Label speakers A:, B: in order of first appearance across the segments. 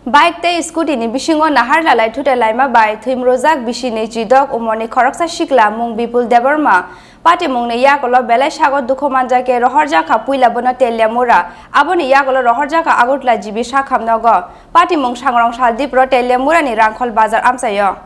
A: Bike te Scooty ni Bisingo nahar lalai Thotailaimani bai Thowimwrajak Bisini Jidok umoni Khoroksa Sikla mung Bipul Deborma Patimung ni yakolo belai sagot Thowimwrajak Khoroksa puila bona Thowimwrajak aboni yakolo Khoroksa agutla jibi sakhamnogo Patimung Khorang Tripura Thowimwrajak ni rangkhol bazar amsayo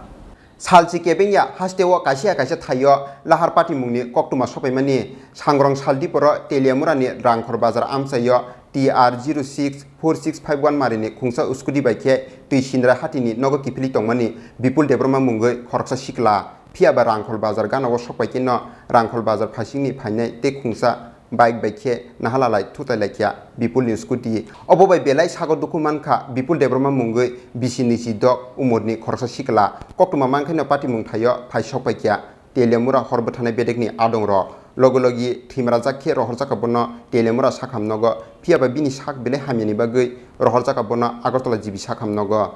B: Salsi kebengya hastewo kasia thayo lahar Patimungni koktuma Thowimwrajak Khorang Tripura Thowimwrajak ni rangkhol bazar amsayo TR064651 marini khungsa Scooty baike tui sindra hatini nogo kipili tongmani Bipul Deborma mungoi Khoroksa Sikla phiaba rangkhol bazar ganawo sokpaike no rangkhol bazar phasingni phainai te khungsa bike baike nahalalai Thotailaikya Bipul ni Scooty obobai belai sago dokumanka Bipul Deborma mungoi Bisini Jidok umorni Khoroksa Sikla koktuma mankhano Patimung thayo phai sokpaikya Thowimwrajak horbothanai bedekni adongro logi Thowimwrajak ke Khoroksa bono Thowimwrajak sakhamnogo phiaba bini sak bele hamini bagoi Khoroksa bono Agartala jibi sakhamnogo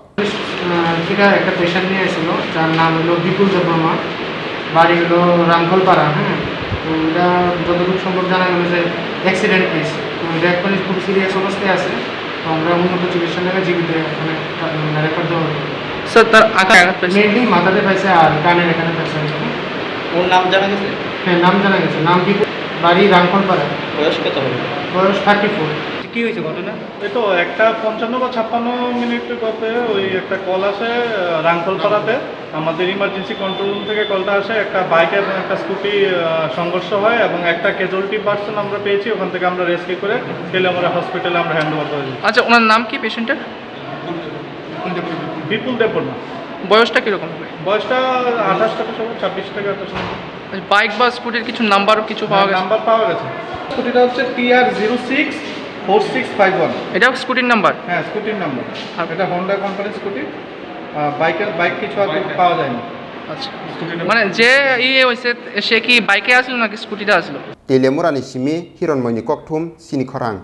C: এটা একটা patient নিয়ে এসেছিল যার নাম হলো বিপুল দেববর্মা বাড়ি হলো রামখলপাড়া হ্যাঁ তো এটা যতটুকু সম্ভব জানা গেল যে অ্যাক্সিডেন্ট কেস তো এটা একবারে খুব সিরিয়াস অবস্থায় আছে তো আমরা উন্নত চিকিৎসার লাগে জীবিত মানে রেফার দেওয়া হলো
D: স্যার তার আঘাত
C: মেইনলি মাথাতে পাইছে আর কানের এখানে পাইছে
D: ওর নাম জানা গেছে
C: হ্যাঁ নাম জানা গেছে নাম বিপুল বাড়ি রামখলপাড়া
D: বয়স কত হবে
C: বয়স 34
D: কি হয়েছে ঘটনা
E: এই তো একটা 55 বা 56 মিনিট করতে ওই একটা কল আসে রাংখলপাড়াতে আমাদের ইমার্জেন্সি কন্ট্রোল রুম থেকে কলটা আসে একটা বাইক এবং একটা স্কুটি সংঘর্ষ হয় এবং একটা ক্যাজুয়ালিটি পার্সন আমরা পেয়েছি ওখান থেকে আমরা রেস্কিউ করে Thowimwrajak হসপিটালে আমরা হ্যান্ড ওভার করে দিই।
D: আচ্ছা ওনার নাম কি পেশেন্টের
E: বিপুল দেববর্মা
D: বয়সটা কিরকম হবে
E: বয়সটা 28 থেকে 26 থেকে 28
D: বাইক বা স্কুটির কিছু নাম্বার কিছু পাওয়া গেছে
E: নাম্বার পাওয়া গেছে স্কুটিটা হচ্ছে TR064651
D: এটা স্কুটির নাম্বার
E: হ্যাঁ স্কুটির নাম্বার এটা হোন্ডা কোম্পানির স্কুটি বাইক কিছু আর পাওয়া যায়নি
D: আচ্ছা মানে যে হইছে সে কি বাইকে আসলো নাকি স্কুটিতে আসলো
B: Thowimwrajak ni simi hironmoini kokthum Chini Khorang